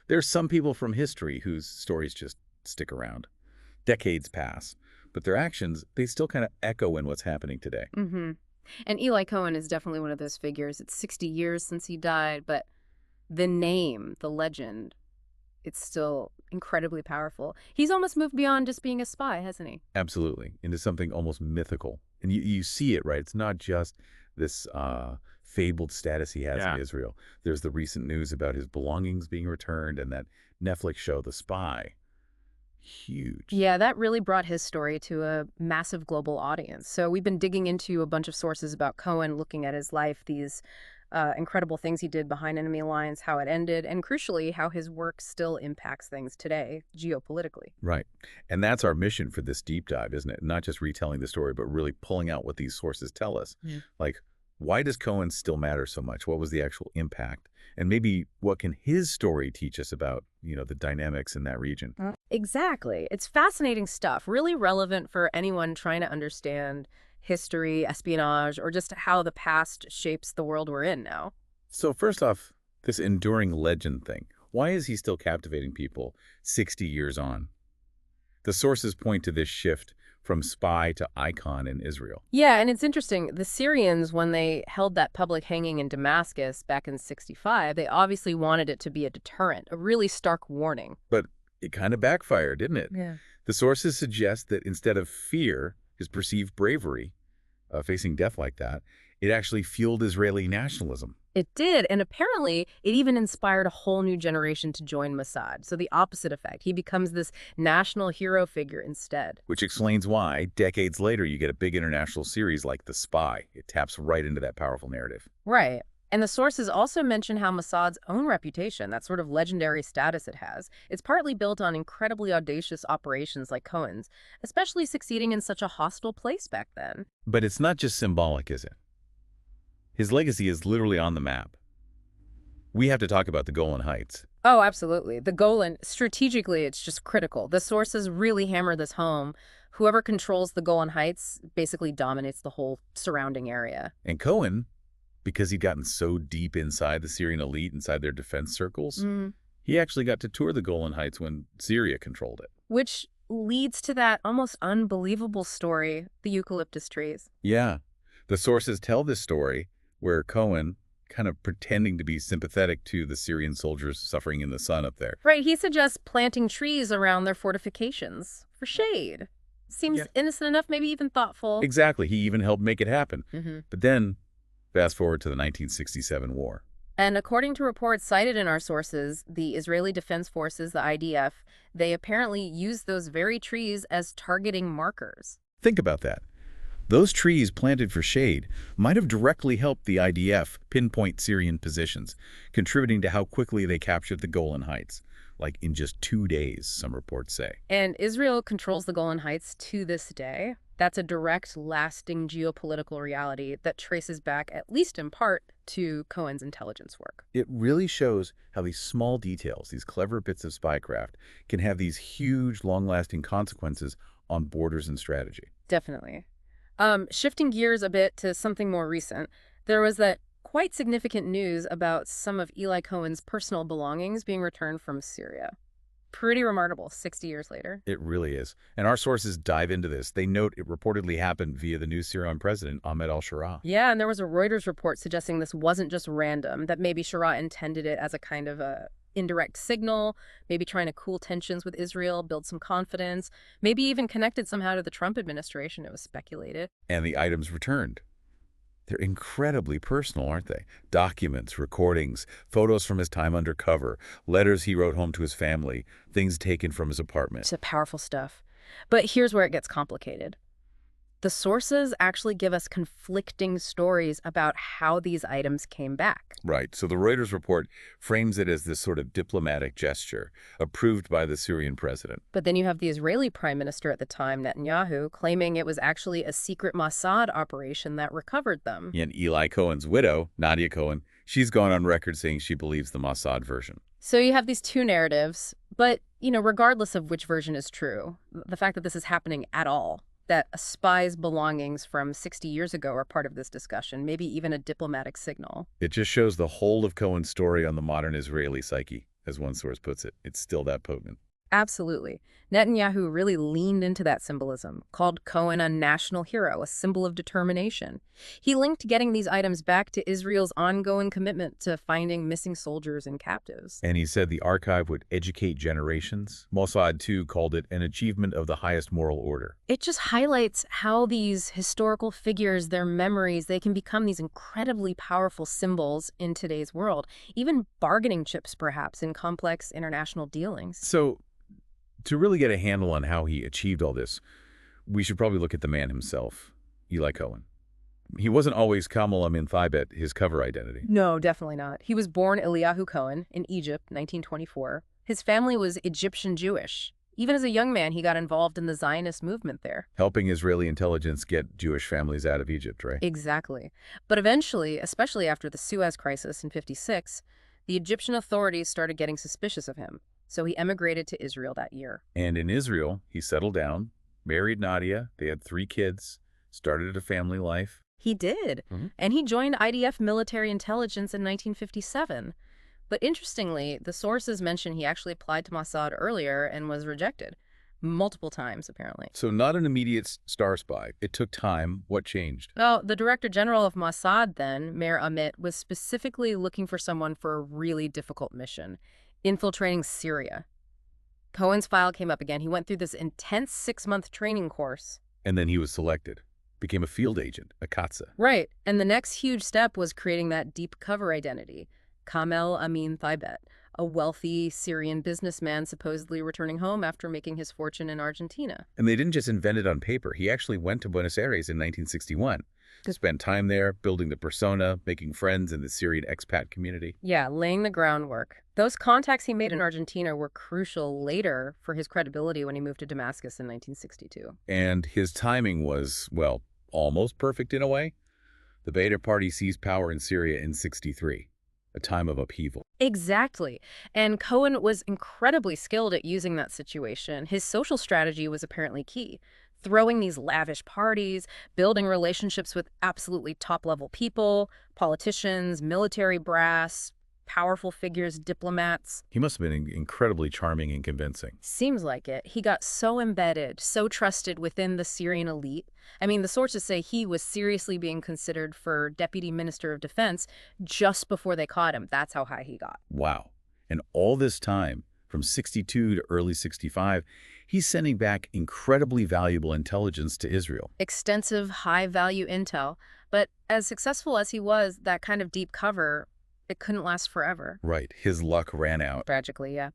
there's some people from history whose stories just stick around. Decades pass, but their actions, they still kind of echo in what's happening today. Mm-hmm. And Eli Cohen is definitely one of those figures. It's 60 years since he died, but the name, the legend, it's still incredibly powerful. He's almost moved beyond just being a spy, hasn't he? Absolutely. Into something almost mythical. And you see it, right? It's not just this fabled status he has in Israel. There's the recent news about his belongings being returned and that Netflix show, The Spy. Huge. Yeah, that really brought his story to a massive global audience. So we've been digging into a bunch of sources about Cohen, looking at his life, these incredible things he did behind enemy lines, how it ended, and crucially, how his work still impacts things today, geopolitically. Right. And that's our mission for this deep dive, isn't it? Not just retelling the story, but really pulling out what these sources tell us. Yeah. Like, why does Cohen still matter so much? What was the actual impact? And maybe what can his story teach us about, the dynamics in that region? Exactly. It's fascinating stuff, really relevant for anyone trying to understand history, espionage, or just how the past shapes the world we're in now. So first off, this enduring legend thing. Why is he still captivating people 60 years on? The sources point to this shift from spy to icon in Israel. Yeah, and it's interesting. The Syrians, when they held that public hanging in Damascus back in '65, they obviously wanted it to be a deterrent, a really stark warning. But it kind of backfired, didn't it? Yeah. The sources suggest that instead of fear, his perceived bravery, facing death like that, it actually fueled Israeli nationalism. It did, and apparently it even inspired a whole new generation to join Mossad. So the opposite effect. He becomes this national hero figure instead. Which explains why, decades later, you get a big international series like The Spy. It taps right into that powerful narrative. Right. And the sources also mention how Mossad's own reputation, that sort of legendary status it has, is partly built on incredibly audacious operations like Cohen's, especially succeeding in such a hostile place back then. But it's not just symbolic, is it? His legacy is literally on the map. We have to talk about the Golan Heights. Oh, absolutely. The Golan, strategically, it's just critical. The sources really hammer this home. Whoever controls the Golan Heights basically dominates the whole surrounding area. And Cohen, because he'd gotten so deep inside the Syrian elite, inside their defense circles, he actually got to tour the Golan Heights when Syria controlled it. Which leads to that almost unbelievable story, the eucalyptus trees. Yeah. The sources tell this story where Cohen, kind of pretending to be sympathetic to the Syrian soldiers suffering in the sun up there. Right, he suggests planting trees around their fortifications for shade. Seems innocent enough, maybe even thoughtful. Exactly. He even helped make it happen. But then, fast forward to the 1967 war. And according to reports cited in our sources, the Israeli Defense Forces, the IDF, they apparently used those very trees as targeting markers. Think about that. Those trees planted for shade might have directly helped the IDF pinpoint Syrian positions, contributing to how quickly they captured the Golan Heights, like in just 2 days, some reports say. And Israel controls the Golan Heights to this day. That's a direct, lasting geopolitical reality that traces back, at least in part, to Cohen's intelligence work. It really shows how these small details, these clever bits of spycraft, can have these huge, long-lasting consequences on borders and strategy. Definitely. Shifting gears a bit to something more recent, there was that quite significant news about some of Eli Cohen's personal belongings being returned from Syria. Pretty remarkable, 60 years later. It really is. And our sources dive into this. They note it reportedly happened via the new Syrian president, Ahmed al-Sharaa. Yeah, and there was a Reuters report suggesting this wasn't just random, that maybe Sharaa intended it as a kind of a indirect signal, maybe trying to cool tensions with Israel, build some confidence, maybe even connected somehow to the Trump administration, it was speculated. And the items returned. They're incredibly personal, aren't they? Documents, recordings, photos from his time undercover, letters he wrote home to his family, things taken from his apartment. It's powerful stuff. But here's where it gets complicated. The sources actually give us conflicting stories about how these items came back. Right. So the Reuters report frames it as this sort of diplomatic gesture approved by the Syrian president. But then you have the Israeli prime minister at the time, Netanyahu, claiming it was actually a secret Mossad operation that recovered them. And Eli Cohen's widow, Nadia Cohen, she's gone on record saying she believes the Mossad version. So you have these two narratives, but, regardless of which version is true, the fact that this is happening at all, that a spy's belongings from 60 years ago are part of this discussion, maybe even a diplomatic signal. It just shows the whole of Cohen's story on the modern Israeli psyche. as one source puts it. It's still that potent. Absolutely. Netanyahu really leaned into that symbolism, called Cohen a national hero, a symbol of determination. He linked getting these items back to Israel's ongoing commitment to finding missing soldiers and captives. And he said the archive would educate generations. Mossad, too, called it an achievement of the highest moral order. It just highlights how these historical figures, their memories, they can become these incredibly powerful symbols in today's world, even bargaining chips, perhaps, in complex international dealings. So, to really get a handle on how he achieved all this, we should probably look at the man himself, Eli Cohen. He wasn't always Kamal Amin Thibet, his cover identity. No, definitely not. He was born Eliyahu Cohen in Egypt, 1924. His family was Egyptian Jewish. Even as a young man, he got involved in the Zionist movement there. Helping Israeli intelligence get Jewish families out of Egypt, right? Exactly. But eventually, especially after the Suez Crisis in '56, the Egyptian authorities started getting suspicious of him. So he emigrated to Israel that year. And in Israel, he settled down, married Nadia. They had 3 kids, started a family life. He did. And he joined IDF military intelligence in 1957. But interestingly, the sources mention he actually applied to Mossad earlier and was rejected. Multiple times, apparently. So not an immediate star spy. It took time. What changed? Well, the Director General of Mossad then, Meir Amit, was specifically looking for someone for a really difficult mission: infiltrating Syria. Cohen's file came up again. He went through this intense 6-month training course. And then he was selected. Became a field agent, a Katsa. Right. And the next huge step was creating that deep cover identity. Kamal Amin Thibet, a wealthy Syrian businessman supposedly returning home after making his fortune in Argentina. And they didn't just invent it on paper. He actually went to Buenos Aires in 1961. Spent time there, building the persona, making friends in the Syrian expat community. Yeah, laying the groundwork. Those contacts he made in Argentina were crucial later for his credibility when he moved to Damascus in 1962. And his timing was, well, almost perfect in a way. The Ba'ath Party seized power in Syria in '63, a time of upheaval. Exactly. And Cohen was incredibly skilled at using that situation. His social strategy was apparently key. Throwing these lavish parties, building relationships with absolutely top-level people, politicians, military brass, powerful figures, diplomats. He must have been incredibly charming and convincing. Seems like it. He got so embedded, so trusted within the Syrian elite. I mean, the sources say he was seriously being considered for Deputy Minister of Defense just before they caught him. That's how high he got. Wow. And all this time, from '62 to early '65, he's sending back incredibly valuable intelligence to Israel. Extensive, high-value intel. But as successful as he was, that kind of deep cover, it couldn't last forever. Right. His luck ran out. Tragically, yeah.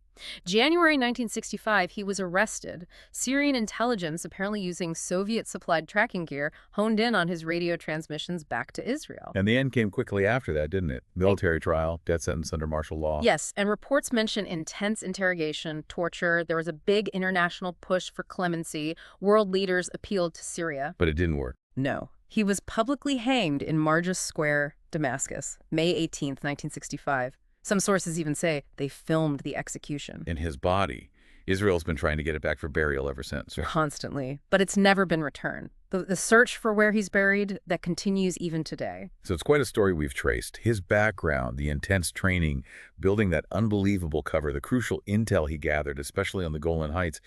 January 1965, he was arrested. Syrian intelligence, apparently using Soviet-supplied tracking gear, honed in on his radio transmissions back to Israel. And the end came quickly after that, didn't it? Military trial, death sentence under martial law. Yes, and reports mention intense interrogation, torture. There was a big international push for clemency. World leaders appealed to Syria. But it didn't work. No. He was publicly hanged in Margus Square, Damascus, May 18th, 1965. Some sources even say they filmed the execution. In his body. Israel's been trying to get it back for burial ever since. Constantly. But it's never been returned. The search for where he's buried, that continues even today. So it's quite a story we've traced. His background, the intense training, building that unbelievable cover, the crucial intel he gathered, especially on the Golan Heights,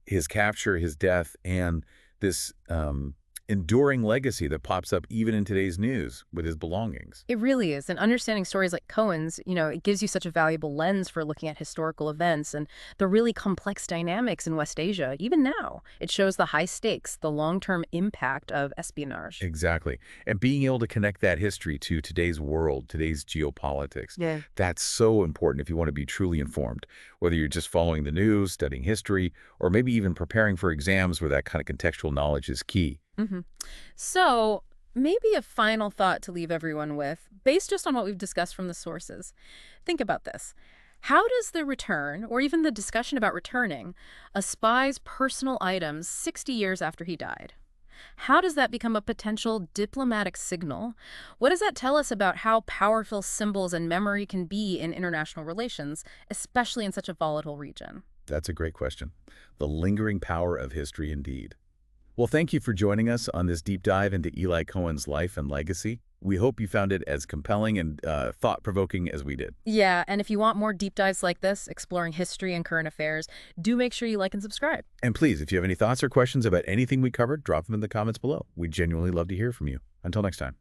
his capture, his death, and this enduring legacy that pops up even in today's news with his belongings. It really is. And understanding stories like Cohen's, it gives you such a valuable lens for looking at historical events and the really complex dynamics in West Asia, even now. It shows the high stakes, the long-term impact of espionage. Exactly. And being able to connect that history to today's world, today's geopolitics, Yeah. that's so important if you want to be truly informed, whether you're just following the news, studying history, or maybe even preparing for exams where that kind of contextual knowledge is key. So maybe a final thought to leave everyone with, based just on what we've discussed from the sources. Think about this. How does the return, or even the discussion about returning, a spy's personal items 60 years after he died? How does that become a potential diplomatic signal? What does that tell us about how powerful symbols and memory can be in international relations, especially in such a volatile region? That's a great question. The lingering power of history indeed. Well, thank you for joining us on this deep dive into Eli Cohen's life and legacy. We hope you found it as compelling and thought-provoking as we did. Yeah, and if you want more deep dives like this, exploring history and current affairs, do make sure you like and subscribe. And please, if you have any thoughts or questions about anything we covered, drop them in the comments below. We'd genuinely love to hear from you. Until next time.